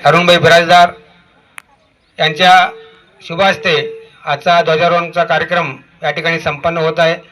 अरुणभाई बिराजदार यांच्या शुभ हस्ते आजचा ध्वजारोहणचा कार्यक्रम या ठिकाणी संपन्न होत आहे।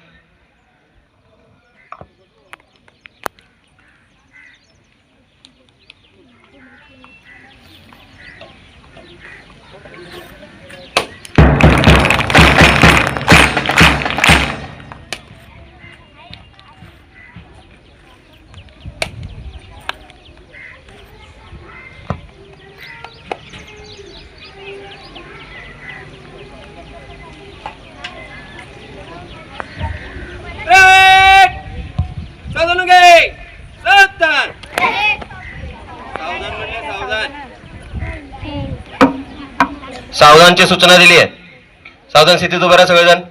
सावधानची सूचना दिली आहे। सावधान स्थितीत उभे राहा सगळेजण।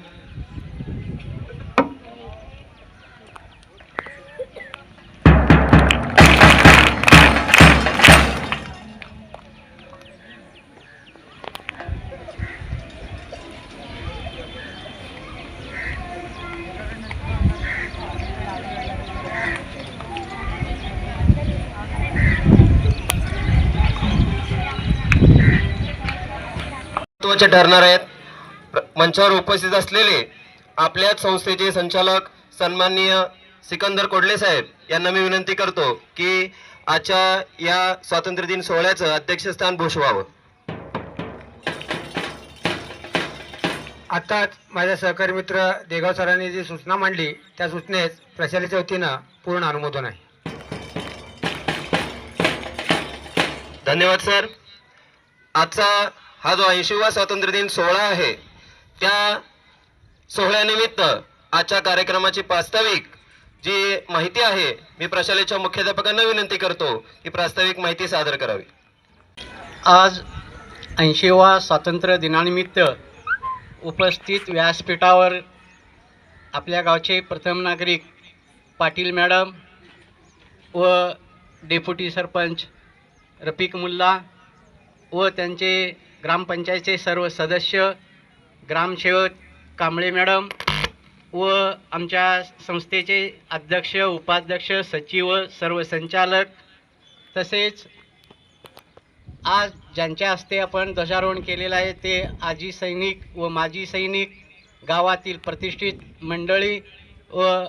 महत्त्वाचे ठरणार आहेत। मंचावर उपस्थित असलेले आपल्याच संस्थेचे संचालक सन्माननीय सिकंदर कोडले साहेब यांना मी विनंती करतो की आजच्या या स्वातंत्र्य दिन सोहळ्याचं अध्यक्षस्थान भूषवावं। आताच माझ्या सहकारी मित्र देगाव सरांनी जी सूचना मांडली त्या सूचनेस प्रशालेच्या वतीनं पूर्ण अनुमोदन आहे। धन्यवाद सर। आजचा हा जो 80वा स्वातंत्र्य दिन सोहळा आहे त्या सोहळ्यानिमित्त आजच्या कार्यक्रमाची प्रास्ताविक जी माहिती आहे मी प्रशालेच्या मुख्याध्यापकांना विनंती करतो की प्रास्ताविक माहिती सादर करावी। आज 80वा स्वातंत्र्य दिनानिमित्त उपस्थित व्यासपीठावर आपल्या गावचे प्रथम नागरिक पाटील मॅडम व डेप्युटी सरपंच रफिक मुल्ला व त्यांचे ग्रामपंचायतचे सर्व सदस्य, ग्रामसेवक कांबळे मॅडम व आमच्या संस्थेचे अध्यक्ष, उपाध्यक्ष, सचिव, सर्व संचालक, तसेच आज ज्यांच्या हस्ते आपण ध्वजारोहण केलेलं आहे ते आजी सैनिक व माजी सैनिक, गावातील प्रतिष्ठित मंडळी व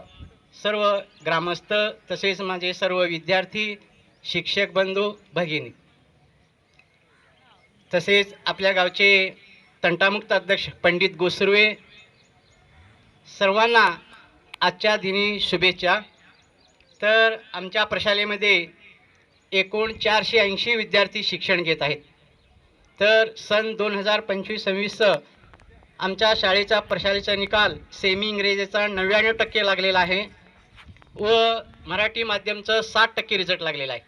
सर्व ग्रामस्थ, तसेच माझे सर्व विद्यार्थी, शिक्षक बंधू भगिनी, तसेच आपल्या गावचे तंटामुक्त अध्यक्ष पंडित गोसुर्वे, सर्वांना आजच्या दिनी शुभेच्छा। तर आमच्या प्रशालेमध्ये एकूण 480 विद्यार्थी शिक्षण घेत आहेत। तर सन 2025-26 आमच्या शाळेचा प्रशालेचा निकाल सेमी इंग्रजीचा 99% लागलेला आहे व मराठी माध्यमचं 60% रिझल्ट लागलेला आहे।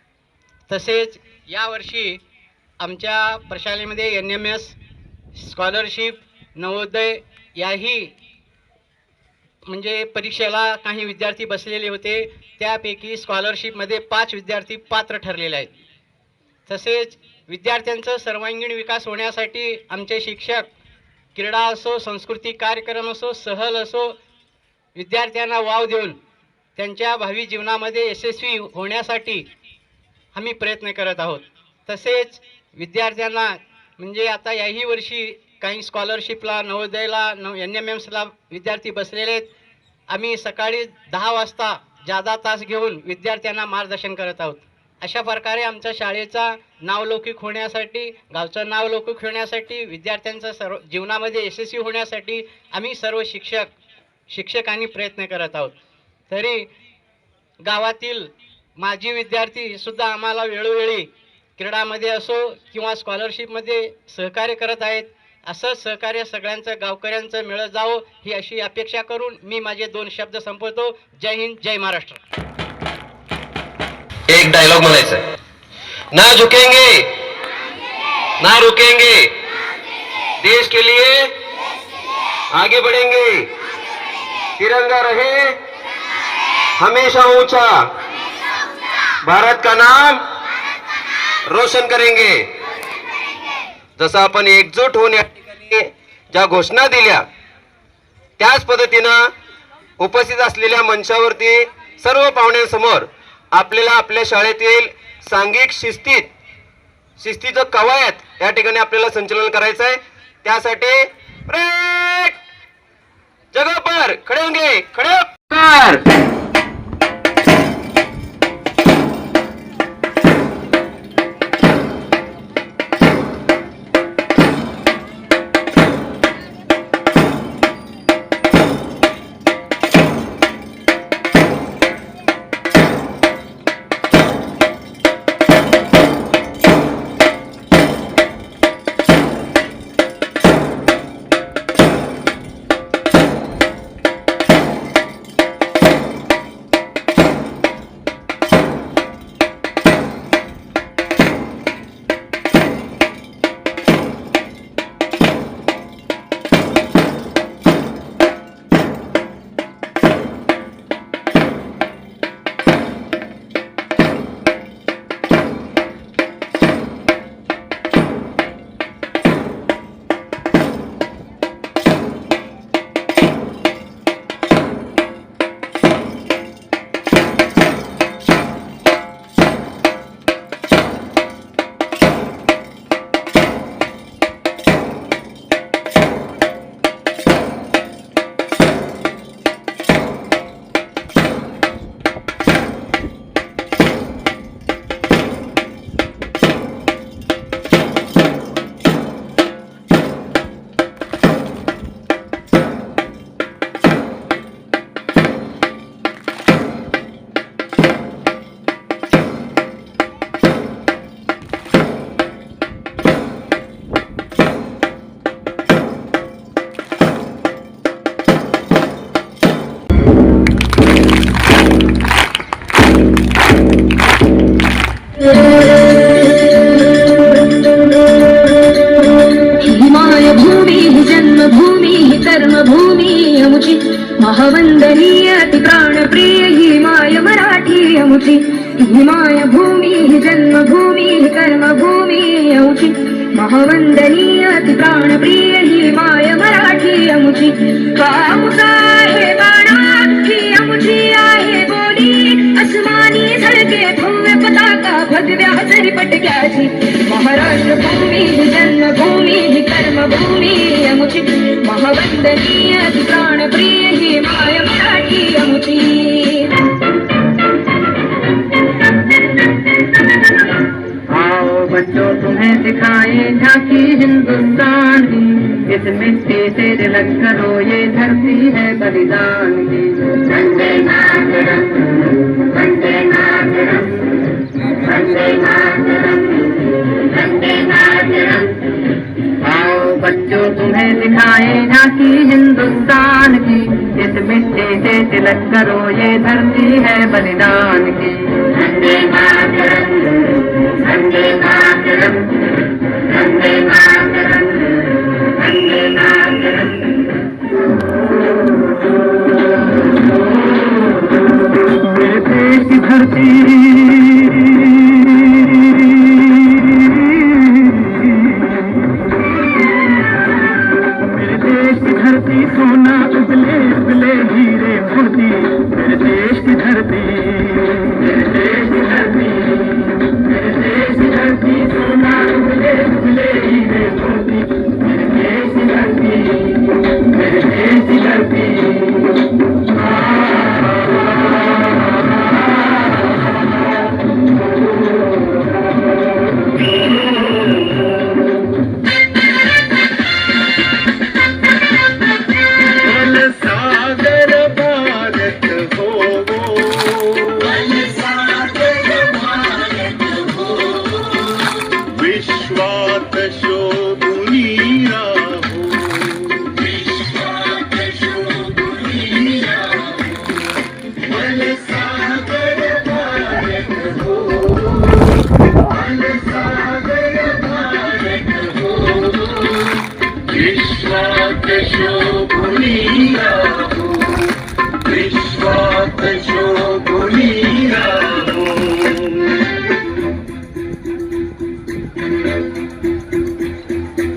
तसेच यावर्षी आमच्या प्रशालेमध्ये NMS स्कॉलरशिप, नवोदय याही म्हणजे परीक्षेला काही विद्यार्थी बसलेले होते, त्यापैकी स्कॉलरशिपमध्ये 5 विद्यार्थी पात्र ठरलेले आहेत। तसेच विद्यार्थ्यांचा सर्वांगीण विकास होण्यासाठी आमचे शिक्षक क्रीडा असो, सांस्कृतिक कार्यक्रम असो, सहल असो, विद्यार्थ्यांना वाव देऊन त्यांच्या भावी जीवनामध्ये यशस्वी होण्यासाठी आम्ही प्रयत्न करत आहोत। तसेच विद्यार्थ्यांना म्हणजे आता याही वर्षी काही स्कॉलरशिपला, नवोदयला, NMSला विद्यार्थी बसलेले आहेत। आम्ही सकाळी 10 वाजता जादा तास घेऊन विद्यार्थ्यांना मार्गदर्शन करत आहोत। अशा प्रकारे आमच्या शाळेचा नावलौकिक होण्यासाठी, गावचं नावलौकिक होण्यासाठी, विद्यार्थ्यांचा सर्व जीवनामध्ये यशस्वी होण्यासाठी आम्ही सर्व शिक्षकांनी प्रयत्न करत आहोत। तरी गावातील माजी विद्यार्थीसुद्धा आम्हाला वेळोवेळी क्रीडामध्ये असो किंवा स्कॉलरशिपमध्ये सहकार्य करत आहेत। असंच सहकार्य सगळ्यांचं गावकऱ्यांचं मिळत जावं ही अशी अपेक्षा करून मी माझे 2 शब्द संपवतो। जय हिंद, जय महाराष्ट्र। एक डायलॉग म्हणायचा है, ना झुकेंगे ना रुकेंगे, देश के लिए आगे बढ़ेंगे, तिरंगा रहे हमेशा ऊंचा, भारत का नाम रोशन करेंगे। जसं आपण एकजूट होऊन या ठिकाणी ज्या घोषणा दिल्या त्याच पद्धतीनं उपस्थित असलेल्या मंचावरती सर्व पाहुण्यांसमोर आपल्याला आपल्या शाळेतील सांघिक शिस्तीत शिस्तीचं कवायत या ठिकाणी आपल्याला संचलन करायचं आहे. त्यासाठी ब्रेक, जगह पर खड़े होंगे, खड़े होकर हिमाय भूमि ही जन्मभूमि ही कर्मभूमि अमुची महावंदनीय अति प्राणप्रिय हिमाय मराठी अमुची हिमाय भूमि ही जन्मभूमि ही कर्मभूमि अमुची महावंदनीय अति प्राणप्रिय हिमाय मराठी अमुची कामुका आहे बाणा ही अमुची आहे बोली अस्मानी झळके भव्य पताका भगव्या हजरी पटक्याची महाराष्ट्र भूमी ही जन्मभूमी ही कर्मभूमी अमुची महावंदनीय प्राणप्रिय ही माय मराठी अमुची आओ बच्चों तुम्हें दिखाए झांकी हिंदुस्तान की इस मिट्टी से तिलक करो ये धरती है बलिदान की वंदे मातरम वंदे मातरम वंदे मातरम वंदे मातरम आओ बच्चों तुम्हें दिखाए झांकी हिंदुस्तान की इस मिट्टी से तिलक करो ये धरती है बलिदान की वंदे मातरम वंदे मातरम वंदे मातरम वंदे मातरम मेरे देश की धरती सोना उबले उबले हीरे मोती मेरे देश की धरती मेरे देश की धरती मेरे देश की धरती सोना उबले उबले हीरे मोती मेरे देश की धरती मेरे देश की धरती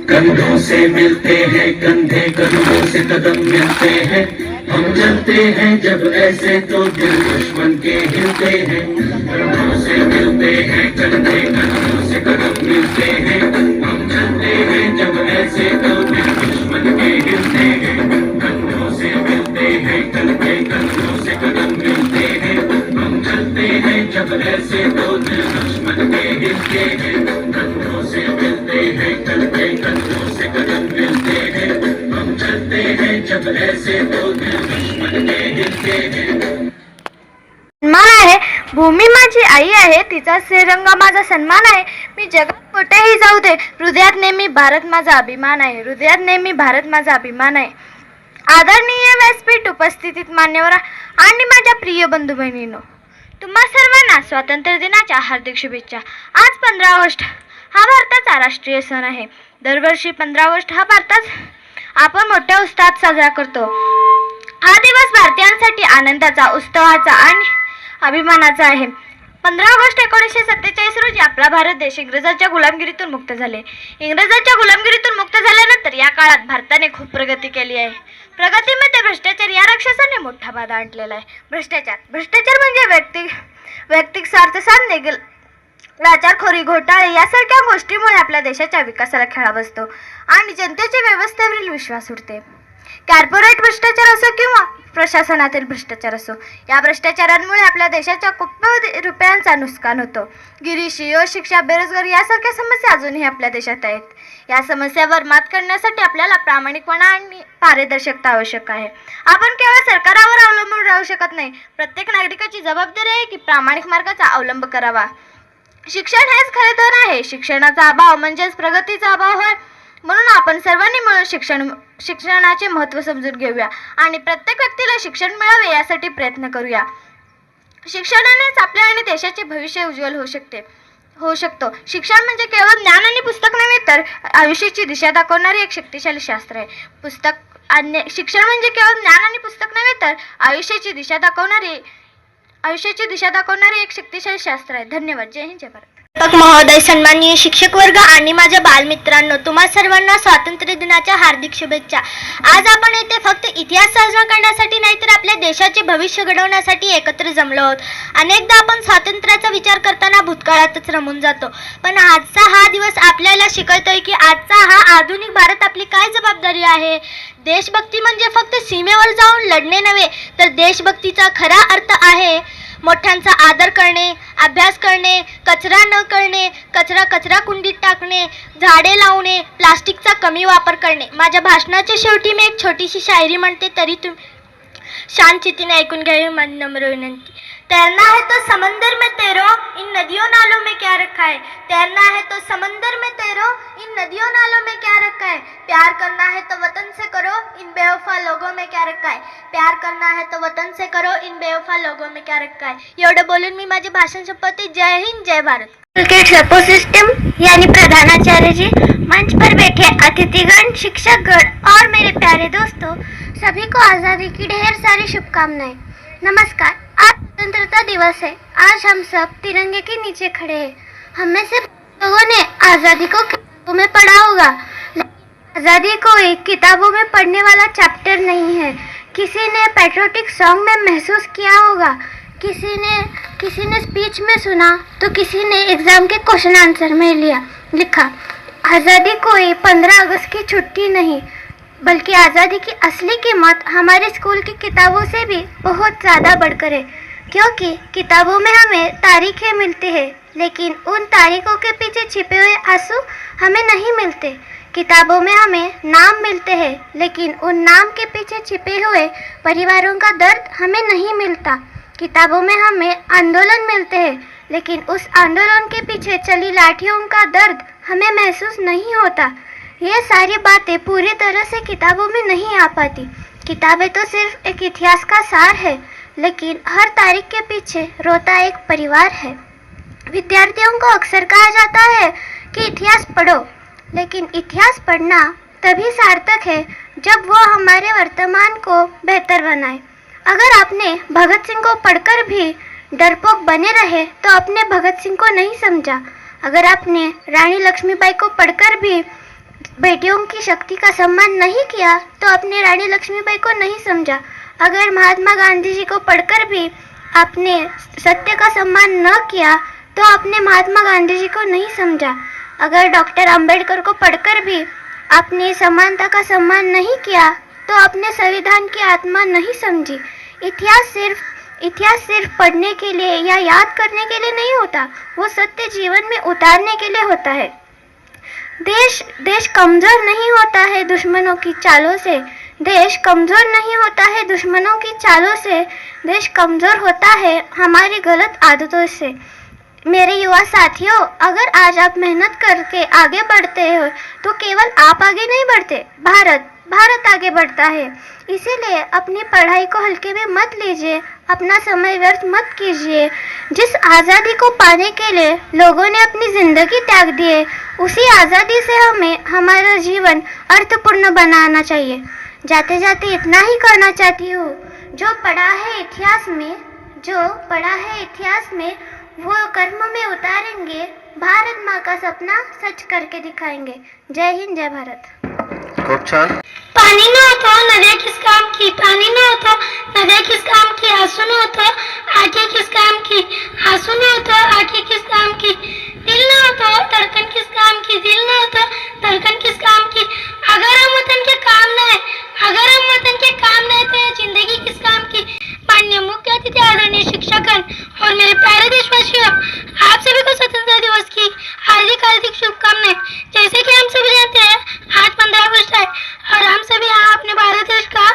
कंधों से मिलते हैं कंधे कंधों से कदम मिलते हैं हम चलते हैं जब ऐसे तो दिल दुश्मन के हिलते हैं कंधों से मिलते हैं कंधे कंधों से कदम मिलते हैं, हम चलते हैं जब ऐसे तो दिल दुश्मन के हिलते हैं, कंधों से मिलते हैं कल के कंधों से कदम मिलते हैं, हम चलते हैं जब ऐसे तो दिल दुश्मन के हिलते हैं, कंधों से मिलते हैं कल के कंधों से कदम मिलते हैं, हम चलते हैं जब ऐसे तो दिल दुश्मन के हिलते हैं। सन्मान आहे, भूमी माझी आई आहे, तिचा श्रीरंग माझा सन्मान आहे. मी जगात कुठेही जाऊ दे, हृदयात नेहमी भारत माझा अभिमान आहे, हृदयात नेहमी भारत माझा अभिमान आहे. आदरणीय व्यासपीठ उपस्थितीत मान्यवर आणि माझ्या प्रिय बंधू बहिणींनो, तुम्हा सर्वांना स्वातंत्र्य दिनाच्या हार्दिक शुभेच्छा. आज 15 ऑगस्ट हा भारताचा राष्ट्रीय सण आहे. दरवर्षी 15 ऑगस्ट हा भारतात आपण मोठ्या उत्साहात साजरा करतो. हा दिवस भारतीयांसाठी आनंदाचा, उत्सवाचा आणि अभिमानाचा आहे. 15 ऑगस्ट 1947 रोजी आपला भारत देश इंग्रजांच्या गुलामगिरीतून मुक्त झाले. इंग्रजांच्या गुलामगिरीतून मुक्त झाल्यानंतर या काळात भारताने खूप प्रगती केली आहे. प्रगतीमध्ये भ्रष्टाचार या राक्षसाने मोठा बाधा आणलेला आहे. भ्रष्टाचार म्हणजे वैयक्तिक स्वार्थ साधणे, लाचारखोरी, घोटाळे यासारख्या गोष्टीमुळे आपल्या देशाच्या विकासाला खळा बसतो आणि जनतेच्या व्यवस्थेवरील विश्वास उडते. कॉर्पोरेट भ्रष्टाचार असो किंवा प्रशासनातील भ्रष्टाचार असो, या भ्रष्टाचारांमुळे आपल्या देशाच्या कोट्यवधी रुपयांचा नुकसान होतो. गिरीशी, अशिक्षा, बेरोजगारी यासारख्या समस्या अजूनही आपल्या देशात आहेत. या समस्यावर मात करण्यासाठी आपल्याला प्रामाणिकपणा आणि पारदर्शकता आवश्यक आहे. आपण केवळ सरकारावर अवलंबून राहू शकत नाही. प्रत्येक नागरिकाची जबाबदारी आहे की प्रामाणिक मार्गाचा अवलंब करावा. शिक्षण हेच खरे धन आहे. शिक्षणाचा अभाव म्हणजेच प्रगतीचा अभाव होय. म्हणून आपण सर्वांनी मिळून शिक्षणाचे महत्त्व समजून घेऊया आणि प्रत्येक व्यक्तीला शिक्षण मिळावे यासाठी प्रयत्न करूया. शिक्षणानेच आपल्या आणि देशाचे भविष्य उज्ज्वल होऊ शकतो. शिक्षण म्हणजे केवळ ज्ञान आणि पुस्तक नव्हे तर आयुष्याची दिशा दाखवणारी एक शक्तिशाली शास्त्र आहे. शिक्षण म्हणजे केवळ ज्ञान आणि पुस्तक नव्हे तर आयुष्याची दिशा दाखवणारी एक शक्तिशाली शास्त्र आहे. धन्यवाद. जय हिंद, जय भारत. महोदय, सन्माननीय शिक्षक वर्ग आणि माझ्या बालमित्रांनो, तुम्हा सर्वांना स्वातंत्र्य दिनाच्या हार्दिक शुभेच्छा. आज आपण येथे फक्त इतिहास साजरा करण्यासाठी नाही तर आपल्या देशाचे भविष्य घडवण्यासाठी एकत्र जमलो आहोत. अनेकदा आपण स्वातंत्र्याचा विचार करताना भूतकाळातच रमून जातो, पण आजचा हा दिवस आपल्याला शिकवतोय की आजचा हा आधुनिक भारत आपली काय जबाबदारी आहे. देशभक्ती म्हणजे फक्त सीमेवर जाऊन लढणे नव्हे तर देशभक्तीचा खरा अर्थ आहे मोठ्यांचा आदर करणे, अभ्यास करणे, कचरा न करणे, कचरा कुंडीत टाकणे, झाडे लावणे, प्लास्टिकचा कमी वापर करणे. माझ्या भाषणाच्या शेवटी मी एक छोटीशी शायरी म्हणते, तरी तुम्ही शांतचित्तीने ऐकून घ्यावी माझी नम्र विनंती. तैरना है तो समंदर में तैरो, इन नदियों नालों में क्या रखा है. तैरना है तो समंदर में तैरो, इन नदियों नालों में क्या रखा है. प्यार करना है तो वतन से करो, इन बेवफा लोगों में क्या रखा है. प्यार करना है तो वतन से करो, इन बेवफा लोगों में क्या रखा है. एवढं बोलून मी माझे भाषण संपवते. जय हिंद, जय भारत. सपो सिस्टम यानी प्रधानाचार्य जी, मंच पर बैठे अतिथिगण, शिक्षकगण और मेरे प्यारे दोस्तों, सभी को आज़ादी की ढेर सारी शुभकामनाएं. नमस्कार. आज स्वतंत्रता दिवस है. आज हम सब तिरंगे के नीचे खड़े हैं. हम में से लोगों ने आज़ादी को किताबों में पढ़ा होगा. आज़ादी को एक किताबों में पढ़ने वाला चैप्टर नहीं है. किसी ने पैट्रियोटिक सॉन्ग में महसूस किया होगा, किसी ने स्पीच में सुना तो किसी ने एग्ज़ाम के क्वेश्चन आंसर में लिखा. आज़ादी कोई 15 अगस्त की छुट्टी नहीं, बल्कि आज़ादी की असली कीमत हमारे स्कूल की किताबों से भी बहुत ज़्यादा बढ़कर है. क्योंकि किताबों में हमें तारीखें मिलती हैं, लेकिन उन तारीखों के पीछे छिपे हुए आंसू हमें नहीं मिलते. किताबों में हमें नाम मिलते हैं, लेकिन उन नाम के पीछे छिपे हुए परिवारों का दर्द हमें नहीं मिलता. किताबों में हमें आंदोलन मिलते हैं, लेकिन उस आंदोलन के पीछे चली लाठियों का दर्द हमें महसूस नहीं होता. ये सारी बातें पूरी तरह से किताबों में नहीं आ पाती. किताबें तो सिर्फ एक इतिहास का सार है, लेकिन हर तारीख के पीछे रोता एक परिवार है. विद्यार्थियों को अक्सर कहा जाता है कि इतिहास पढ़ो, लेकिन इतिहास पढ़ना तभी सार्थक है जब वो हमारे वर्तमान को बेहतर बनाए. अगर आपने भगत सिंह को पढ़कर भी डरपोक बने रहे तो आपने भगत सिंह को नहीं समझा. अगर आपने रानी लक्ष्मीबाई को पढ़कर भी बेटियों की शक्ति का सम्मान नहीं किया तो आपने रानी लक्ष्मीबाई को नहीं समझा. अगर महात्मा गांधी जी को पढ़कर भी आपने सत्य का सम्मान न किया तो आपने महात्मा गांधी जी को नहीं समझा। अगर डॉक्टर अंबेडकर को पढ़कर भी आपने समानता का सम्मान नहीं किया तो आपने संविधान की आत्मा नहीं समझी। इतिहास सिर्फ पढ़ने के लिए या याद करने के लिए नहीं होता, वो सत्य जीवन में उतारने के लिए होता है। देश कमजोर नहीं होता है दुश्मनों की चालों से। देश कमजोर नहीं होता है दुश्मनों की चालों से। देश कमजोर होता है हमारी गलत आदतों से। मेरे युवा साथियों, अगर आज आप मेहनत करके आगे बढ़ते हो तो केवल आप आगे नहीं बढ़ते, भारत आगे बढ़ता है। इसीलिए अपनी पढ़ाई को हल्के में मत लीजिए, अपना समय व्यर्थ मत कीजिए। जिस आज़ादी को पाने के लिए लोगों ने अपनी जिंदगी त्याग दी है, उसी आज़ादी से हमें हमारा जीवन अर्थपूर्ण बनाना चाहिए। जाते जाते इतना ही कहना चाहती हूँ, जो पढ़ा है इतिहास में वो कर्म में उतारेंगे, भारत माँ का सपना सच करके दिखाएंगे। जय हिंद, जय भारत। खूप छान. पाणी नव्हतं नद्या किस काम की, पाणी नव्हतं नद्या किस काम की, आंसू नव्हतं आंखें किस काम की, आंसू नव्हतं आंखें किस काम की, दिल नव्हतं धड़कन किस काम की, दिल नव्हतं धड़कन किस काम की। अगर हम वतन के काम नहीं तो ये जिंदगी किस काम की। माननीय मुख्य अतिथि आदरणीय शिक्षकगण और मेरे प्यारे देशवासियों, आप सभी को स्वतंत्रता दिवस की हार्दिक शुभकामनाएं। जैसे कि हम सभी जानते हैं, आज 15 अगस्त है और हम सभी यहाँ अपने भारत देश का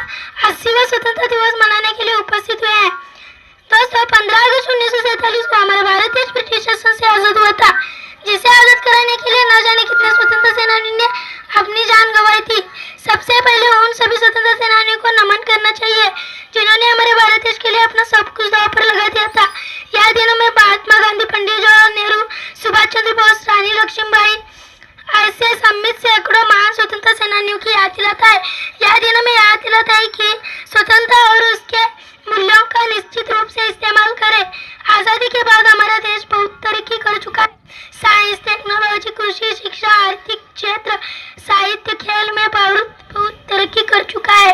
80वां स्वतंत्रता दिवस मनाने के लिए उपस्थित हुए हैं। दोस्तों, 15 अगस्त 1947 को हमारा भारत देश ब्रिटिश शासन से आजाद हुआ था, जिसे आजाद कराने के लिए न जाने कितने स्वतंत्रता सेनानियों ने अपनी जान गंवाई थी। सबसे पहले उन सभी स्वतंत्रता सेनानियों को नमन करना चाहिए जिन्होंने हमारे भारत देश के लिए अपना सब कुछ दांव पर लगा दिया था। यह दिनों में महात्मा गांधी, पंडित जवाहरलाल नेहरू, सुभाष चंद्र बोस, रानी लक्ष्मीबाई ऐसे सम्मिलित सैकड़ों महान स्वतंत्रता सेनानियों की याद दिलाता है। यह दिनों में याद दिलाता है कि स्वतंत्रता और उसके मूल्यों का निश्चित रूप से इस्तेमाल करें। आजादी के बाद हमारा देश बहुत तरक्की कर चुका है। साइंस, टेक्नोलॉजी, कृषि, शिक्षा, आर्थिक क्षेत्र, साहित्य, खेल में बहुत तरक्की कर चुका है।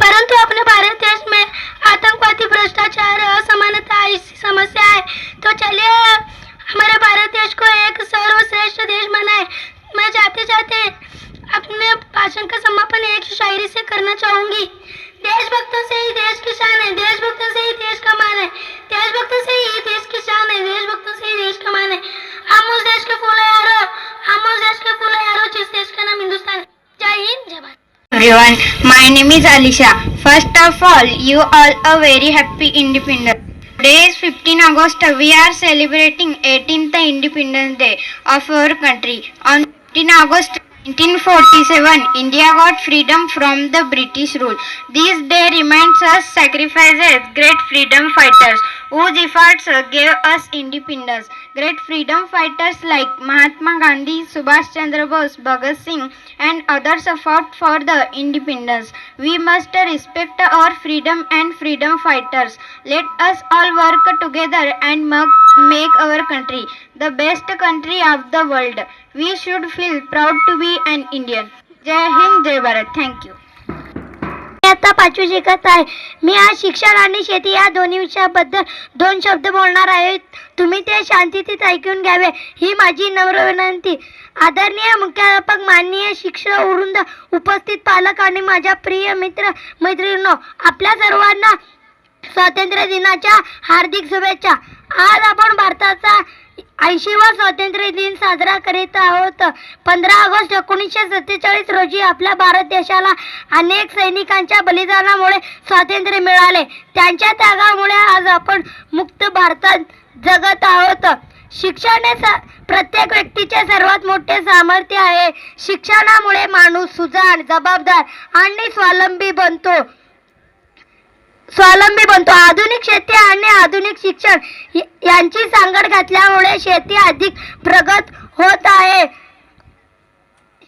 परंतु अपने भारत देश में आतंकवादी, भ्रष्टाचार, असमानता ऐसी समस्या है। तो चलिए हमारे भारत देश को एक सर्वश्रेष्ठ देश बनाए। मैं जाते अपने भाषण का समापन एक शायरी से करना चाहूंगी। देशभक्तों से ही देश की शान है, देशभक्तों से ही देश का मान है, देशभक्तों से ही देश की शान है, देशभक्तों से ही देश का मान है। हम उस देश के फूल हैं यारो, जिस देश का नाम हिंदुस्तान है। जय हिंद, जय Bharat. Everyone, my name is Alisha. First of all, you all a very happy Independence. Today is 15 August. We are celebrating 18th Independence Day of our country. On 15 August 1947, India got freedom from the British rule. This day reminds us sacrifices great freedom fighters whose efforts gave us independence. Great freedom fighters like Mahatma Gandhi, Subhash Chandra Bose, Bhagat Singh and others fought for the independence. We must respect our freedom and freedom fighters. Let us all work together and make our country the best country of the world. We should feel proud to be an Indian. Jai Hind, Jai Bharat. Thank you. आता 5वी शिकत आहे. मी आज शिक्षण आणि शेती या दोन्ही विषयाबद्दल 2 शब्द बोलणार आहे. तुम्ही ते शांततेत ऐकून घ्यावे ही माझी नम्र विनंती. आदरणीय मुख्याध्यापक, माननीय शिक्षक वृंद, उपस्थित पालक आणि माझ्या प्रिय मित्र मैत्रिणींनो, आपल्या सर्वांना स्वातंत्र्य दिनाच्या हार्दिक शुभेच्छा. आज आपण भारताचा 80वा स्वातंत्र्य दिन साजरा करीत आहोत. 15 ऑगस्ट 1947 रोजी आपल्या भारत देशाला अनेक सैनिकांच्या बलिदानामुळे स्वातंत्र्य मिळाले. त्यांच्या त्यागामुळे आज आपण मुक्त भारतात जगत आहोत. शिक्षण हे प्रत्येक व्यक्तीचे सर्वात मोठे सामर्थ्य आहे. शिक्षणामुळे माणूस सुजाण, जबाबदार आणि स्वावलंबी बनतो. आधुनिक शेती आणि आधुनिक शिक्षण यांची सांगड घातल्यामुळे शेती अधिक प्रगत होत आहे.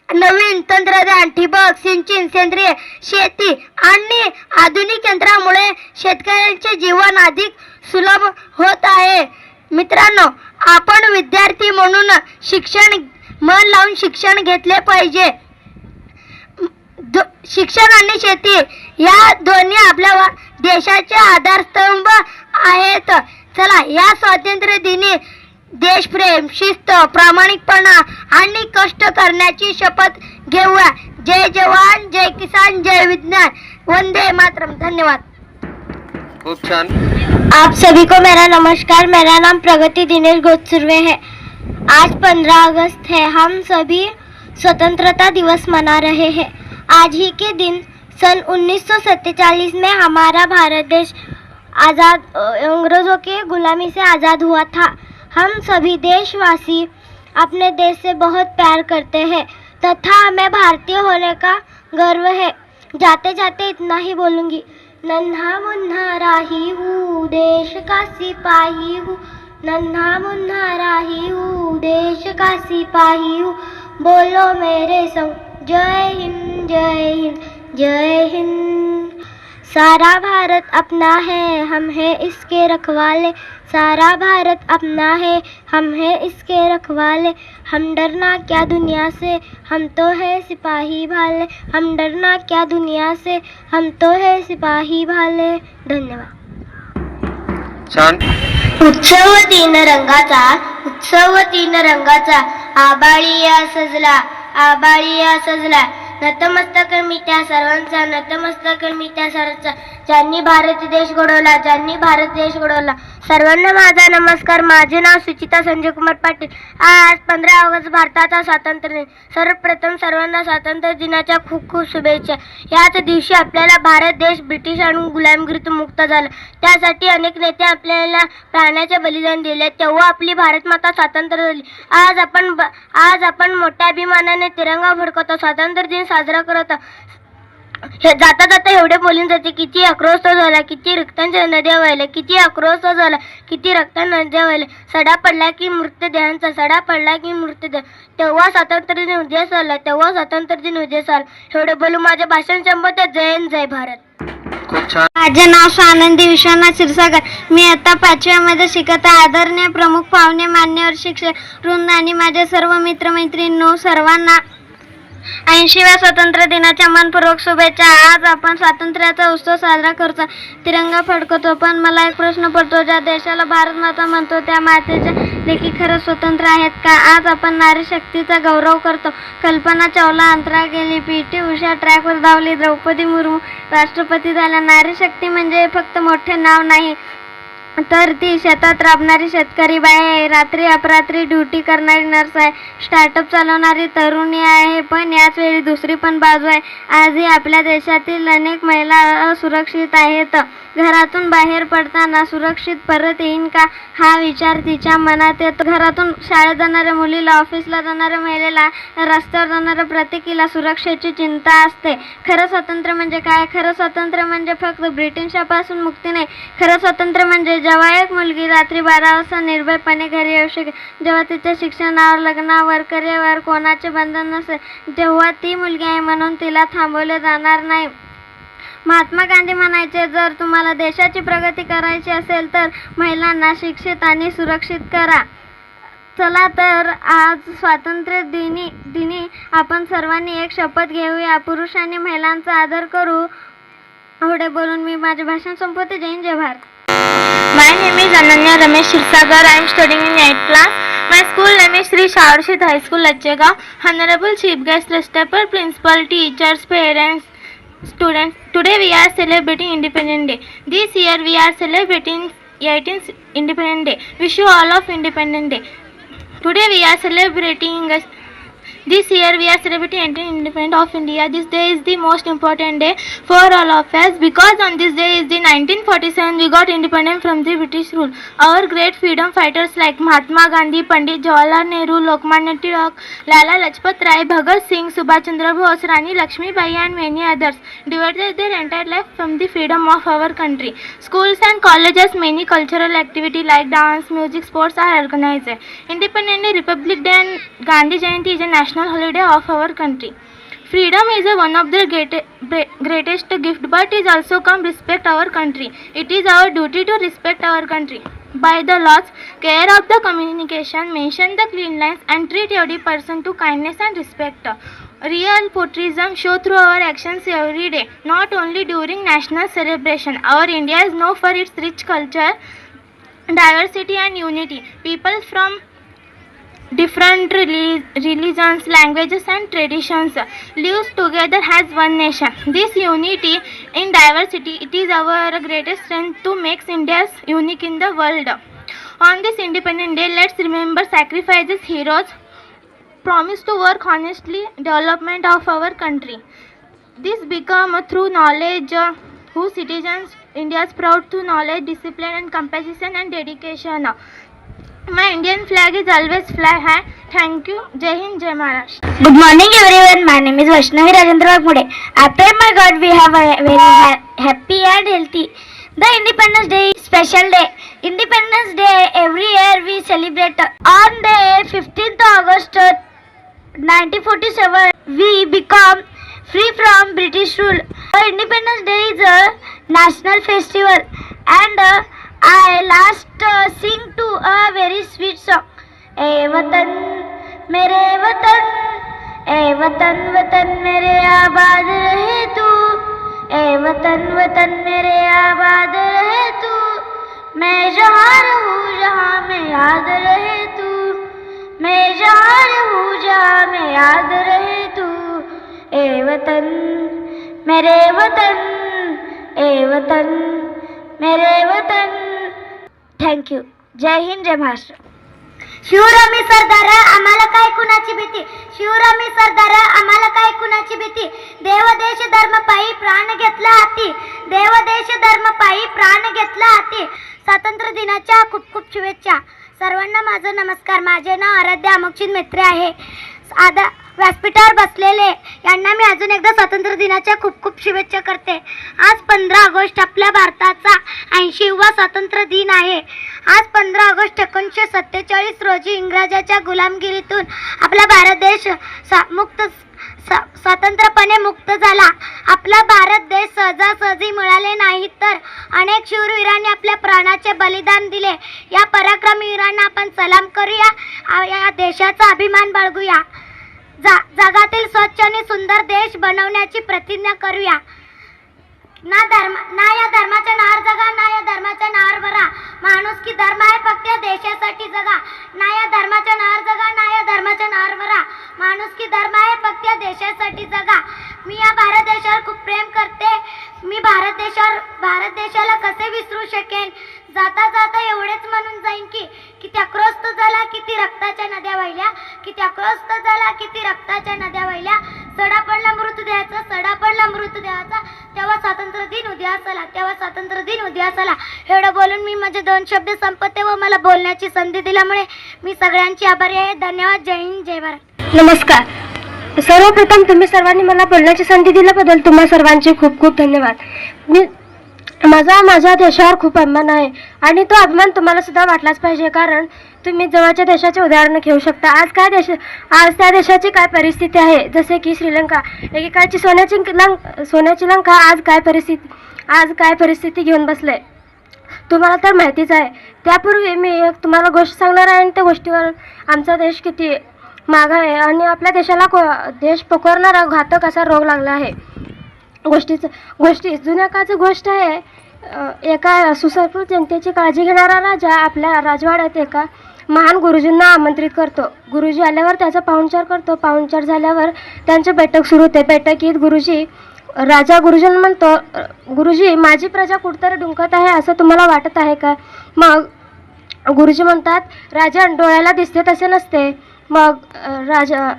नवीन तंत्रज्ञान, ठिबक सिंचन, सेंद्रिय शेती आणि आधुनिक यंत्रामुळे शेतकऱ्यांचे जीवन अधिक सुलभ होत आहे. मित्रांनो, आपण विद्यार्थी म्हणून मन लावून शिक्षण घेतले पाहिजे. शिक्षण आणि शेती या दोन्ही आपल्या देशाचे आधारस्तंभ आहेत. चला, या स्वातंत्र्य दिनी देशप्रेम, शिस्त, प्रामाणिकपणा आणि कष्ट करण्याची शपथ घेऊया. जय जवान, जय किसान, जय विज्ञान. वंदे मातरम. धन्यवाद. खूप छान. आप सभी को मेरा नमस्कार. मेरा नाम प्रगति दिनेश गोत्सुर्वे है. आज 15 अगस्त है. हम सभी स्वतंत्रता दिवस मना रहे हैं. आज ही के दिन सन 1947 में हमारा भारत देश आज़ाद अंग्रेज़ों के गुलामी से आज़ाद हुआ था. हम सभी देशवासी अपने देश से बहुत प्यार करते हैं तथा हमें भारतीय होने का गर्व है. जाते जाते इतना ही बोलूँगी. नन्हा मुन्हा राही हूँ, देश का सिपाही हूँ. नन्हा मुन्हा राही हूँ, देश का सिपाही हूँ. बोलो मेरे संग, जय हिंद, जय हिंद, जय हिंद. सारा भारत अपना है, हम हैं इसके रखवाले. सारा भारत अपना है, हम हैं इसके रखवाले. हम डरना क्या दुनिया से, हम तो है सिपाही भाले. हम डरना क्या दुनिया से, हम तो है सिपाही भाले. धन्यवाद. छान. उत्सव तीन रंगाचा, उत्सव तीन रंगाचा. आबाळिया सजला, आबाळिया सजला. नतमस्तक मी त्या सर्वांचा, नतमस्तक मी त्या सर्वांचा. ज्यांनी भारत देश घडवला, ज्यांनी भारत देश घडवला. सर्वांना माझा नमस्कार. माझे नाव सुचिता संजय कुमार पाटील. आज 15 ऑगस्ट भारताचा स्वातंत्र्य दिन. सर्वप्रथम सर्वांना स्वातंत्र्य दिनाच्या खूप खूप शुभेच्छा. याच दिवशी आपल्याला भारत देश ब्रिटिशांकडून गुलामगिरीतून मुक्त झाला. त्यासाठी अनेक नेते आपल्याला प्राण्याचे बलिदान दिले, तेव्हा आपली भारत माता स्वातंत्र्य झाली. आज आपण मोठ्या अभिमानाने तिरंगा फडकवतो, स्वातंत्र्य दिन साजरा करतो. जाता जाता एवढे बोलून जाते, किती आक्रोश झाला, किती रक्तांच्या नद्या वाहिल्या, किती आक्रोश झाला, किती रक्तांच्या नद्या वाहिल्या. सडा पडला की मृतदेहांचा, सडा पडला की मृतदेह. तेव्हा स्वातंत्र्य दिन उद्यास आला, तेव्हा स्वातंत्र्य दिन उद्यास आला. एवढे बोलून माझे भाषण संपवते. जय हिंद, जय भारत. खूप छान. माझे नाव स्वानंदी विश्वनाथ क्षीरसागर. मी आता 5व्यामध्ये शिकत आहे. आदरणीय प्रमुख पाहुणे, मान्यवर शिक्षक वृंद आणि माझे सर्व मित्रमैत्रिणींनो, सर्वांना 80व्या स्वातंत्र्य दिनाच्या मनपूर्वक शुभेच्छा. आज आपण स्वातंत्र्याचा उत्सव साजरा करतो, तिरंगा फडकवतो. पण मला एक प्रश्न पडतो, ज्या देशाला भारत माता म्हणतो त्या मातेच्या लेखी खरंच स्वतंत्र आहेत का? आज आपण नारी शक्तीचा गौरव करतो. कल्पना चावला अंतराळ गेली, PT उषा ट्रॅकवर धावली, द्रौपदी मुर्मू राष्ट्रपती झाल्या. नारी शक्ती म्हणजे फक्त मोठे नाव नाही, तर ती शेतात राबणारी शेतकरी बाई आहे, रात्री अपरात्री ड्युटी करणारी नर्स आहे, स्टार्टअप चालवणारी तरुणी आहे. पण याच वेळी दुसरी पण बाजू आहे. आजही आपल्या देशातील अनेक महिला असुरक्षित आहेत. घरातून बाहेर पडताना सुरक्षित परत येईन का हा विचार तिच्या मनात येतो. घरातून शाळेत जाणाऱ्या मुलीला, ऑफिसला जाणाऱ्या महिलेला, रस्त्यावर जाणाऱ्या प्रत्येकीला सुरक्षेची चिंता असते. खरं स्वातंत्र्य म्हणजे काय? खरं स्वातंत्र्य म्हणजे फक्त ब्रिटिशांपासून मुक्ती नाही. खरं स्वातंत्र्य म्हणजे जेव्हा एक मुलगी रात्री 12 वाजता निर्भयपणे घरी येऊ शकेल, जेव्हा तिच्या शिक्षणावर, लग्नावर, करिअरवर कोणाचे बंधन नसेल, तेव्हा ती मुलगी आहे म्हणून तिला थांबवले जाणार नाही. महात्मा गांधी म्हणायचे, जर तुम्हाला देशाची प्रगती करायची असेल तर महिलांना शिक्षित आणि सुरक्षित करा. चला तर आज स्वातंत्र्य दिनी आपण सर्वांनी एक शपथ घेऊया. पुरुष आणि महिलांचा आदर करू. एवढे बोलून मी माझे भाषण संपवते. जय हिंद, जय Bharat. My name is Ananya Ramesh Shirsagar. I am studying in 8th class. My school name is Sri Shawarshit High School, Lachega. Honorable Chief Guest, Respected Principal, teachers, parents, students. Today we are celebrating Independence Day. This year we are celebrating 18th Independence Day. Wish you all of Independence Day. Today we are celebrating This year we are celebrating Independence of India. This day is the most important day for all of us because on this day is the 1947 we got independence from the British rule. Our great freedom fighters like Mahatma Gandhi, Pandit Jawaharlal Nehru, Lokmanya Tilak, Lala Lajpat Rai, Bhagat Singh, Subhash Chandra Bose, Rani Lakshmi Bai and many others devoted their entire life from the freedom of our country. Schools and colleges many cultural activity like dance, music, sports are organized. Independence Day, Republic Day and Gandhi Jayanti is a national holiday of our country. Freedom is one of the greatest gift, but it also come respect our country. It is our duty to respect our country. By the laws, care of the communication, mention the clean lines and treat every person to kindness and respect. Real patriotism show through our actions every day, not only during national celebration. Our India is known for its rich culture, diversity and unity. People from different religions, languages and traditions lives together as one nation. This unity in diversity, it is our greatest strength to make India unique in the world. On this Independence Day, let's remember sacrifices, heroes, promise to work honestly, development of our country. This become through knowledge, who citizens India is proud to knowledge, discipline and compassion and dedication. My Indian flag is always fly high. Thank you. Jai Hind, Jai Maharashtra. Good morning everyone, my name is Vaishnavi Rajendra Wagmude. I pray my God we have a very happy and healthy. The Independence Day is special day. Independence Day every year we celebrate. On the 15th August 1947 we become free from British rule. Independence Day is a national festival and I last sing to a very sweet song. ए वतन मेरे वतन, ए वतन वतन मेरे आबाद रहे तू, ए वतन वतन मेरे आबाद रहे तू, मैं जहाँ रहूँ जहाँ में याद रहे तू, मैं जहाँ रहूँ जहाँ में याद रहे तू, ए वतन मेरे वतन, ए वतन मेरे वतन. Thank you. जय हिंद, जय महाराष्ट्र. शिवरामी सरदार आम्हाला काय कुणाची भीती, शिवरामी सरदार आम्हाला काय कुणाची भीती, देव देश धर्म पायी प्राण घेतला हाती, देव देश धर्म पायी प्राण घेतला हाती. स्वातंत्र्य दिनाच्या खूप खूप शुभेच्छा. सर्वांना माझा नमस्कार. माझे नाव आराध्या अमोक्षित मेत्रे आहे. आदा व्यासपीठावर बसलेले यांना मी अजून एकदा स्वातंत्र्य दिनाच्या खूप खूप शुभेच्छा करते. आज 15 ऑगस्ट आपल्या भारताचा 80वा स्वातंत्र्य दिन आहे. आज 15 ऑगस्ट 1947 रोजी इंग्रजाच्या गुलामगिरीतून आपला भारत देश स्वतंत्रपणे मुक्त झाला. आपला भारत देश सहजासहजी मिळाले नाही तर अनेक शूरवीरांनी आपल्या प्राणाचे बलिदान दिले. या पराक्रमी वीरांना आपण सलाम करूया, या देशाचा अभिमान बाळगूया. जगातील स्वच्छ आणि सुंदर देश बनवण्याची प्रतिज्ञा करूया. ना या धर्माच्या नावावर जगा, ना या धर्माच्या नावावर बरा. माणुसकी धर्म आहे फक्त या देशासाठी जगा. ना या धर्माच्या नावावर जगा, ना या धर्माच्या नावावर बरा. माणुसकी धर्म आहे फक्त या देशासाठी जगा. मी या भारत देशावर खूप प्रेम करते. मी भारत देशाला कसे विसरू शकेन. जाता जाता एवढेच म्हणून जाईन की त्याक्रोस्त झाला किती रक्ताच्या नद्या वाहिल्या, की त्याक्रोस्त झाला किती रक्ताच्या नद्या वाहिल्या. सडा पडला मृतदेहाचा, सडा पडला मृतदेहाचा, तेव्हा स्वातंत्र्य दिन उद्यास आला, तेव्हा स्वातंत्र्य दिन उद्यास आला. एवढं बोलून मी माझे 2 शब्द संपवते व मला बोलण्याची संधी दिल्यामुळे मी सगळ्यांची आभारी आहे. धन्यवाद. जय हिंद, जय भारत. नमस्कार. सर्वप्रथम तुम्ही सर्वांनी मला बोलण्याची संधी दिल्याबद्दल तुम्हा सर्वांचे खूप खूप धन्यवाद. माझ्या देशावर खूप अभिमान आहे आणि तो अभिमान तुम्हाला सुद्धा वाटलाच पाहिजे, कारण तुम्ही जवळच्या देशाचे उदाहरण घेऊ शकता. आज त्या देशाची काय परिस्थिती आहे, जसे की श्रीलंका एकेकाळची सोन्याची लंका आज काय परिस्थिती घेऊन बसले तुम्हाला तर माहितीच आहे. त्यापूर्वी मी एक तुम्हाला गोष्ट सांगणार आहे आणि त्या गोष्टीवर आमचा देश किती मागं आहे आणि आपल्या देशाला देश पोखरणारा घातक असा रोग लागला आहे. गोष्टी जुन्या काळची गोष्ट आहे. एका सुसंस्कृत जनतेची काळजी घेणारा राजा आपल्या राजवाड्यात एका महान गुरुजींना आमंत्रित करतो. गुरुजी आल्यावर त्याचा पाहुणचार करतो. पाहुणचार झाल्यावर त्यांची बैठक सुरू होते. बैठकीत राजा गुरुजींना म्हणतो, गुरुजी माझी प्रजा कुठतरी डुंकत आहे असं तुम्हाला वाटत आहे का? मग गुरुजी म्हणतात, राजा डोळ्याला दिसते तसे नसते. मग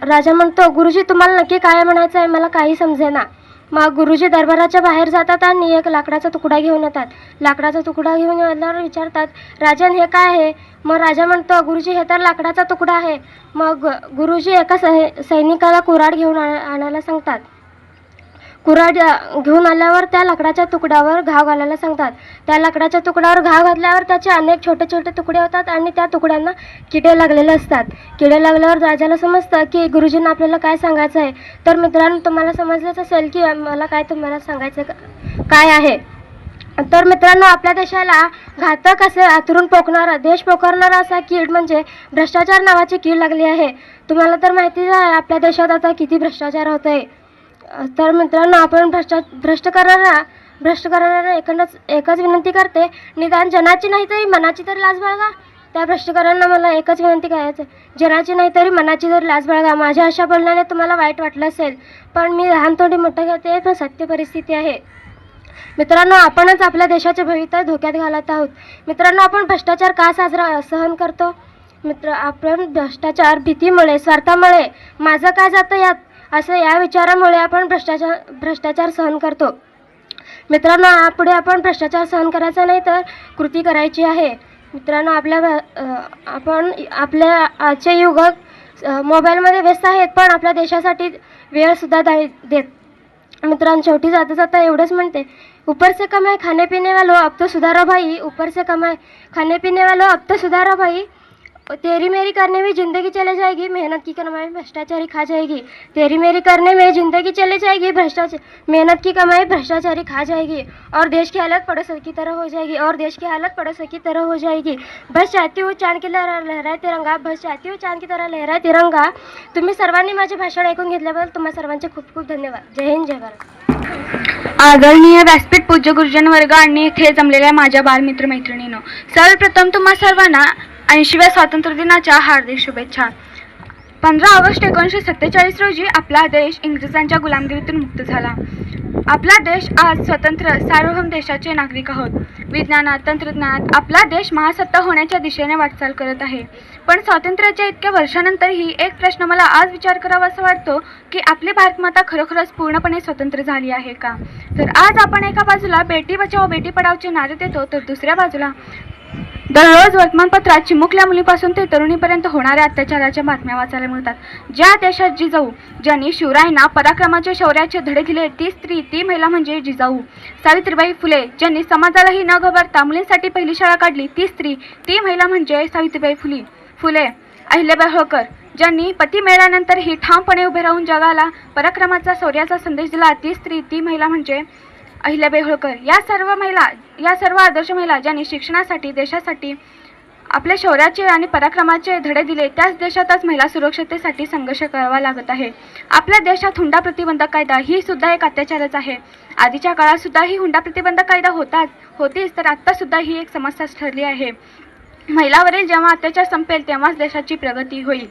राजा म्हणतो, गुरुजी तुम्हाला नक्की काय म्हणायचं आहे, मला काही समजेना. मग गुरुजी दरबाराच्या बाहेर जातात आणि एक लाकडाचा तुकडा घेऊन येतात. लाकडाचा तुकडा घेऊन आल्यावर विचारतात, राजन हे काय आहे? मग राजा म्हणतो, गुरुजी हे तर लाकडाचा तुकडा आहे. मग गुरुजी एका सैनिकाला कुऱ्हाड घेऊन आणायला सांगतात. कुऱ्हाड घेऊन आल्यावर त्या लाकडाच्या तुकड्यावर घाव घालायला सांगतात. त्या लाकडाच्या तुकड्यावर घाव घातल्यावर त्याचे अनेक छोटे छोटे तुकडे होतात आणि त्या तुकड्यांना किडे लागलेले असतात. किडे लागल्यावर राजाला समजतं की गुरुजींना आपल्याला काय सांगायचं आहे. तर मित्रांनो, तुम्हाला समजलंच असेल की मला तुम्हाला सांगायचं काय आहे. तर मित्रांनो, आपल्या देशाला घातक असे आतरून देश पोखरणारा असा कीड म्हणजे भ्रष्टाचार नावाची कीड लागली आहे. तुम्हाला तर माहितीच आहे आपल्या देशात आता किती भ्रष्टाचार होत आहे. तर मित्रांनो, आपण भ्रष्ट करणारा भ्रष्टकरांना एकच विनंती करते, निदान जनाची नाही तरी मनाची तरी लाज बाळगा. त्या भ्रष्टकरांना मला एकच विनंती करायचं, जनाची नाही तरी मनाची तरी लाज बाळगा. माझ्या अशा बोलण्याने तुम्हाला वाईट वाटलं असेल, पण मी लहान तोंडी मोठं घेते, पण सत्य परिस्थिती आहे. मित्रांनो, आपणच आपल्या देशाचे भवितव्य धोक्यात घालत आहोत. मित्रांनो, आपण भ्रष्टाचार का सहन करतो? आपण भ्रष्टाचार भीतीमुळे, स्वार्थामुळे, माझं काय जातं यात असं या विचारामुळे आपण भ्रष्टाचार सहन करतो. मित्रांनो, पुढे आपण भ्रष्टाचार सहन करायचा नाही तर कृती करायची आहे. मित्रांनो, आपण आपल्या आजचे युवक मोबाईलमध्ये व्यस्त आहेत, पण आपल्या देशासाठी वेळसुद्धा देत. मित्रांनो, शेवटी जाता जाता एवढंच म्हणते, ऊपर से कमाए खाने पीने वालों अब तो सुधारो भाई. ऊपर से कमाए खाने पीने वालों अब तो सुधारो भाई. तेरी मेरी करने में ज़िंदगी चले जाएगी, मेहनत की कमाई भ्रष्टाचारी खा जाएगी. तेरी मेरी करने में ज़िंदगी चले जाएगी, मेहनत की कमाई भ्रष्टाचारी खा जाएगी, और देश की हालत पड़ोसी की तरह हो जाएगी, और देश की हालत पड़ोसी की तरह हो जाएगी. बस चाहती हूँ चांद की लहराए तिरंगा, बस चाहती हूँ चांद की तरह लहराए तिरंगा. तुम्ही सर्वांनी माझे भाषण ऐकून घेतल्याबद्दल तुम्हा सर्वांचे खूप खूप धन्यवाद. जय हिंद, जय भारत. आदरणीय व्यासपीठ पूज्य गुरुजन वर्ग आणि इथे जमलेल्या माझ्या बालमित्र मैत्रिणींनो, सर्वप्रथम तुम्हा सर्वांना 80व्या स्वातंत्र्य दिनाच्या हार्दिक शुभेच्छा. 15 ऑगस्ट 1947 रोजी आपला देश इंग्रजांच्या गुलामगिरीतून मुक्त झाला. आपला देश आज स्वतंत्र सार्वभौम देशाचे नागरिक आहोत. विज्ञानात, तंत्रज्ञानात आपला देश महासत्ता होण्याच्या दिशेने वाटचाल करत आहे. पण स्वातंत्र्याच्या इतक्या वर्षानंतरही एक प्रश्न मला आज विचार करावा असं वाटतो की आपली भारतमाता खरोखरच पूर्णपणे स्वतंत्र झाली आहे का? तर आज आपण एका बाजूला बेटी बचाओ बेटी पढाओचे नारे देतो, तर दुसऱ्या बाजूला दररोज वर्तमानपत्रात चिमुकल्या मुलीपासून ते तरुणीपर्यंत होणाऱ्या अत्याचाराच्या बातम्या वाचायला मिळतात. ज्या देशात जिजाऊ ज्यांनी शिवरायांना पराक्रमाचे शौर्याचे धडे दिले, ती स्त्री, ती महिला म्हणजे जिजाऊ. सावित्रीबाई फुले ज्यांनी समाजालाही न घाबरता मुलींसाठी पहिली शाळा काढली, ती स्त्री, ती महिला म्हणजे सावित्रीबाई फुले. अहिल्याबाई होळकर ज्यांनी पती मिळाल्यानंतरही ठामपणे उभे राहून जगाला पराक्रमाचा शौर्याचा संदेश दिला, ती स्त्री, ती महिला म्हणजे अहिल्याबाई होळकर. या सर्व आदर्श महिला ज्यांनी शिक्षणासाठी, देशासाठी आपल्या शौर्याचे आणि पराक्रमाचे धडे दिले, त्याच देशातच महिला सुरक्षतेसाठी संघर्ष करावा लागत आहे. आपल्या देशात हुंडा प्रतिबंधक कायदा ही सुद्धा एक अत्याचारच आहे. आधीच्या काळात सुद्धा ही हुंडा प्रतिबंधक कायदा होतीच, तर आत्ता सुद्धा ही एक समस्याच ठरली आहे. महिलावरील जेव्हा अत्याचार संपेल तेव्हाच देशाची प्रगती होईल.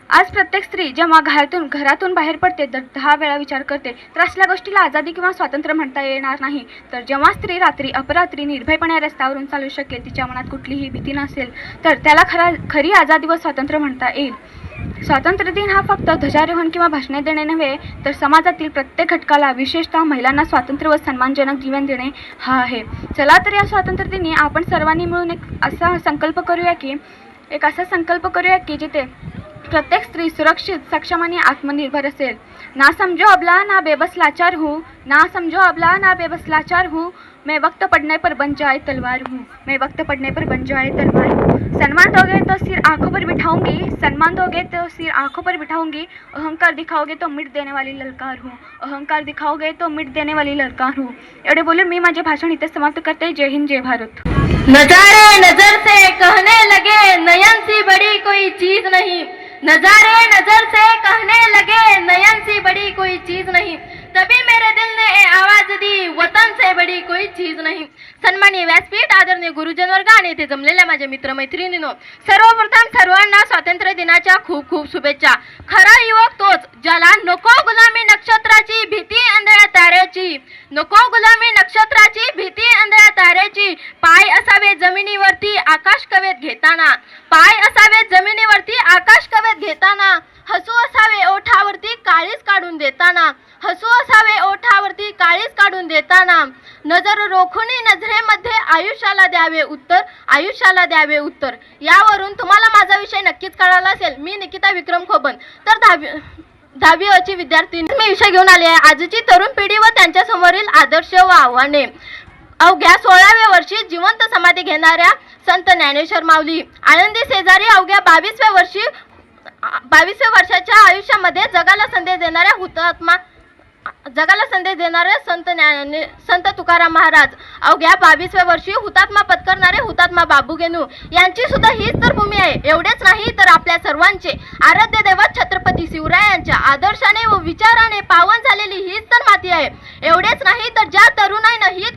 आज प्रत्येक स्त्री जेव्हा घरातून बाहेर पडते तर 10 वेळा विचार करते, तर असल्या गोष्टीला आझादी किंवा स्वातंत्र्य म्हणता येणार नाही. तर जेव्हा स्त्री रात्री अपरात्री निर्भयपणे रस्त्यावरून चालू शकेल, तिच्या मनात कुठलीही भीती नसेल, तर त्याला खरी आझादी व स्वातंत्र्य म्हणता येईल. स्वातंत्र्य दिन हा फक्त ध्वजारोहण किंवा भाषणे देणे नव्हे, तर समाजातील प्रत्येक घटकाला, विशेषतः महिलांना स्वातंत्र्य व सन्मानजनक जीवन देणे हा आहे. चला तर या स्वातंत्र्य दिनी आपण सर्वांनी मिळून एक असा संकल्प करूया की जिथे प्रत्येक स्त्री सुरक्षित, सक्षम आणि आत्मनिर्भर असेल. ना समझो अबला ना बेबस लाचार हूँ, ना समझो अबला ना बेबस लाचार हूँ, मैं वक्त पड़ने पर बन जाए तलवार हूँ, मैं वक्त पड़ने पर बन जाए तलवार हूँ. सम्मान दोगे तो सिर आंखों पर बिठाऊंगी, सम्मान दोगे तो सिर आंखों पर बिठाऊंगी, अहंकार दिखाओगे तो मिट देने वाली ललकार हूँ, अहंकार दिखाओगे तो मिट देने वाली ललकार हूँ. एवढे बोलून मी माझे भाषण इथे समाप्त करते. जय हिंद, जय भारत. नजारे नजर से कहने लगे, नयन सी बड़ी कोई चीज नहीं. नजारे नजर से कहने लगे, नयन सी बड़ी कोई चीज नहीं. तभी मेरे दिल ने आवाज दी, वतन से बड़ी कोई चीज नहीं. सन्माननीय व्यासपीठ, आदरणीय गुरुजन वर्ग आणि येथे जमलेल्या माझ्या मित्रमैत्रिणींनो, सर्वप्रथम सर्वांना स्वातंत्र्य दिनाच्या खूप खूप शुभेच्छा. खरा युवक तोच ज्याला नको गुलामी नक्षत्राची भीती आंधळ्या ताऱ्याची, नको गुलामी नक्षत्राची भीती आंधळ्या ताऱ्याची. पाय असावे जमिनीवरती आकाश कवेत घेताना, पाय असावे जमिनीवरती आकाश कवेत घेताना. हसू असावे ओठावरती काळीज काढून देताना, हसू असावे ओठावरती काळीज काढून देताना. नजर रोखुनी नजरेमध्ये आयुष्याला द्यावे उत्तर, आयुष्याला द्यावे उत्तर. यावरून तुम्हाला माझा विषय नक्कीच कळाला असेल. मी निकिता विक्रम खोबन, तर 10वी अची विद्यार्थी. मी विषय घेऊन आले आहे आजची तरुण पिढी व त्यांच्या समोरील आदर्श व आव्हाने. अवघ्या 16व्या वर्षी जिवंत समाधी घेणाऱ्या संत ज्ञानेश्वर माऊली, आनंदी शेजारी अवघ्या 22व्या वर्षाच्या आयुष्यामध्ये जगाला संदेश देणारे संत तुकाराम महाराज, अवघ्या 22व्या वर्षी हुतात्मा पत्करणारे हुतात्मा बाबू गेनू यांची सुद्धा हीच तर भूमी आहे. एवढेच नाही तर आपल्या सर्वांचे आराध्य दैवत छत्रपती शिवरायांच्या आदर्शाने व विचाराने पावन झालेली हीच तर माती आहे. एवढेच नाही तर ज्या तरुणाईनं ही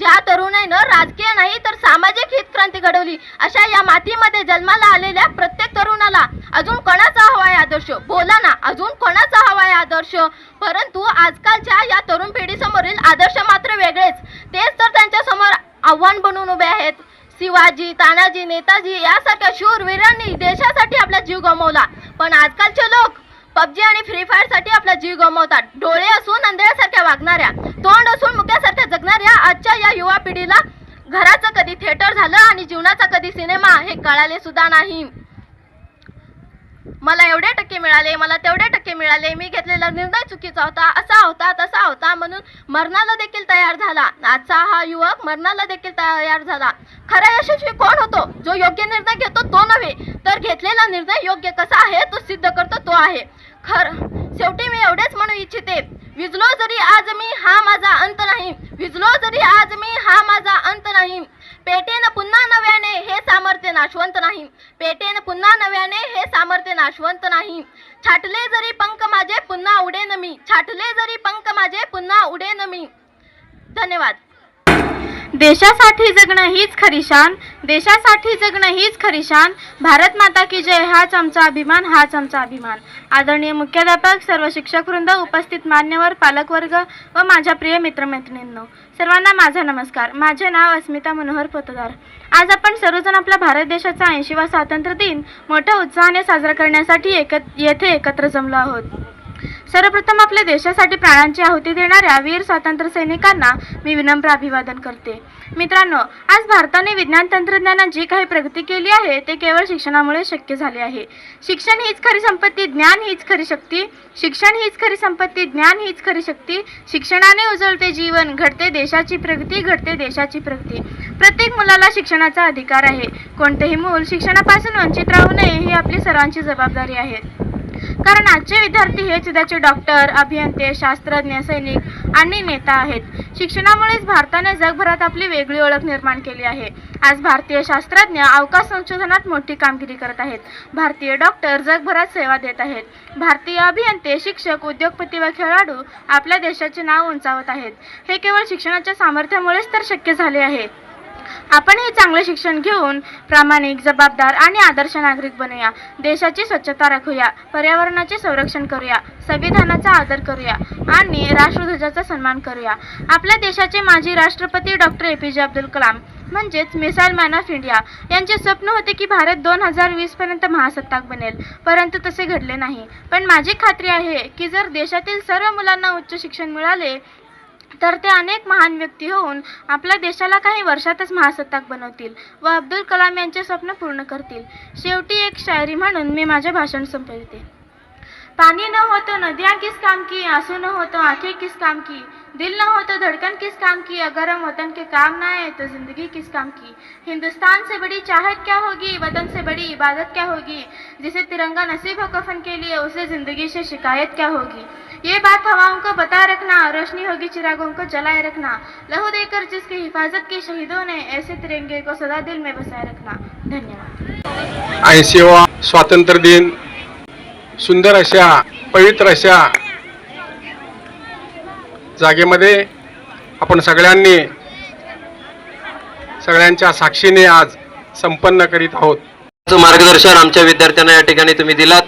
ज्या तरुणाईनं राजकीय नाही तर सामाजिक हित क्रांती घडवली, अशा या मातीमध्ये जन्माला आलेल्या प्रत्येक तरुणाला अजून कोणाचा हवा आहे आदर्श? बोला ना, अजून कोणाचा हवा आहे आदर्श? परंतु आजकालच्या या तरुण पिढीसमोरील आदर्श मात्र वेगळेच. तेच तर त्यांच्या समोर आव्हान बनून उभे आहेत. शिवाजी, तानाजी, नेताजी यासारख्या शूरवीरांनी देशासाठी आपला जीव गमावला, पण आजकालचे लोक पबजी आणि फ्री फायर साठी आपला जीव गमावतात. डोळे असून अंधळ्यासारख्या वागणाऱ्या, तोंड असून मुक्यासारख्या जगणाऱ्या आजच्या या युवा पिढीला घराचं कधी थिएटर झालं आणि जीवनाचा कधी सिनेमा हे कळाले सुद्धा नाही. मला एवढे टक्के मिळाले, मला तेवढे टक्के मिळाले, मी घेतलेला निर्णय चुकीचा होता, असा होता तसा होता म्हणून मरणाला देखील तयार झाला. आजचा हा युवक मरणाला देखील तयार झाला. खरा यशस्वी कोण होतो? जो योग्य निर्णय घेतो तो नव्हे, तर घेतलेला निर्णय योग्य कसा आहे तो सिद्ध करतो तो आहे. शेवटी मी एवढेच म्हणू इच्छिते, विजलो जरी आज मी हा माझा अंत नाही, विजलो जरी आज मी हा माझा अंत नाही. पेटेन पुन्हा नव्याने हे सामर्थ्य नाशवंत नाही, पेटेन पुन्हा नव्याने हे सामर्थ्य नाशवंत नाही. छाटले जरी पंख माझे पुन्हा उडेन मी, छाटले जरी पंख माझे पुन्हा उडेन मी. धन्यवाद. देशासाठी जगणं हीच खरी शान, देशासाठी जगणं हीच खरी शान. भारत माता की जय हाच आमचा अभिमान, हाच आमचा अभिमान. आदरणीय मुख्याध्यापक, सर्व शिक्षकवृंद, उपस्थित मान्यवर, पालकवर्ग व माझ्या प्रिय मित्रमैत्रिणींनो, सर्वांना माझा नमस्कार. माझे नाव अस्मिता मनोहर पोतदार. आज आपण सर्वजण आपल्या भारत देशाचा 80वा स्वातंत्र्य दिन मोठ्या उत्साहाने साजरा करण्यासाठी येथे एकत्र जमलो आहोत. सर्वप्रथम आपल्या देशासाठी प्राणांची आहुती देणाऱ्या वीर स्वातंत्र्य सैनिकांना मी विनम्र अभिवादन करते. मित्रांनो, आज भारताने विज्ञान तंत्रज्ञानात जी काही प्रगती केली आहे ते केवळ शिक्षणामुळे शक्य झाले आहे. शिक्षण हीच खरी संपत्ती, ज्ञान हीच खरी शक्ती. शिक्षण हीच खरी संपत्ती, ज्ञान हीच खरी शक्ती. शिक्षणाने उजळते जीवन, घडते देशाची प्रगती, घडते देशाची प्रगती. प्रत्येक मुलाला शिक्षणाचा अधिकार आहे. कोणतेही मूल शिक्षणापासून वंचित राहू नये ही आपली सर्वांची जबाबदारी आहे. कारण आजचे विद्यार्थी हेच उद्याचे डॉक्टर, अभियंते, शास्त्रज्ञ, सैनिक आणि नेता आहेत. शिक्षणामुळेच भारताने जगभरात आपली वेगळी ओळख निर्माण केली आहे. आज भारतीय शास्त्रज्ञ अवकाश संशोधनात मोठी कामगिरी करत आहेत. भारतीय डॉक्टर जगभरात सेवा देत आहेत. भारतीय अभियंते, शिक्षक, उद्योगपती व खेळाडू आपल्या देशाचे नाव उंचावत आहेत. हे केवळ शिक्षणाच्या सामर्थ्यामुळेच तर शक्य झाले आहे. आपण हे चांगले शिक्षण घेऊन प्रामाणिक, जबाबदार आणि आदर्श नागरिक बनूया. देशाची स्वच्छता राखूया, पर्यावरणाचे संरक्षण करूया, संविधानाचा आदर करूया आणि राष्ट्रध्वजाचा सन्मान करूया. आपल्या देशाचे माजी राष्ट्रपती डॉक्टर APJ अब्दुल कलाम म्हणजेच मिसाईल मॅन ऑफ इंडिया यांचे स्वप्न होते की भारत 2020 पर्यंत महासत्ताक बनेल, परंतु तसे घडले नाही. पण माझी खात्री आहे की जर देशातील सर्व मुलांना उच्च शिक्षण मिळाले तर ते अनेक महान व्यक्ती होऊन आपल्या देशाला काही वर्षातच महासत्ताक बनवतील व अब्दुल कलाम यांचे स्वप्न पूर्ण करतील. शेवटी एक शायरी म्हणून मी माझे भाषण संपवते. पानी न हो तो नदियाँ किस काम की, आंसू न हो तो आंखें किस काम की, दिल न हो तो धड़कन किस काम की, अगर हम वतन के काम ना आए तो जिंदगी किस काम की. हिंदुस्तान से बड़ी चाहत क्या होगी, वतन से बड़ी इबादत क्या होगी, जिसे तिरंगा नसीब हो कफन के लिए उसे जिंदगी से शिकायत क्या होगी. ये बात हवाओं को बताए रखना, रोशनी होगी चिरागों को जलाए रखना, लहू देकर जिसकी हिफाजत की शहीदों ने, ऐसे तिरंगे को सदा दिल में बसाए रखना. धन्यवाद. 80वा स्वातंत्र्य दिन सुंदर अशा, पवित्र अशा जागेमध्ये आपण सगळ्यांच्या साक्षीने आज संपन्न करीत आहोत. मार्गदर्शन आमच्या विद्यार्थ्यांना या ठिकाणी तुम्ही दिलात.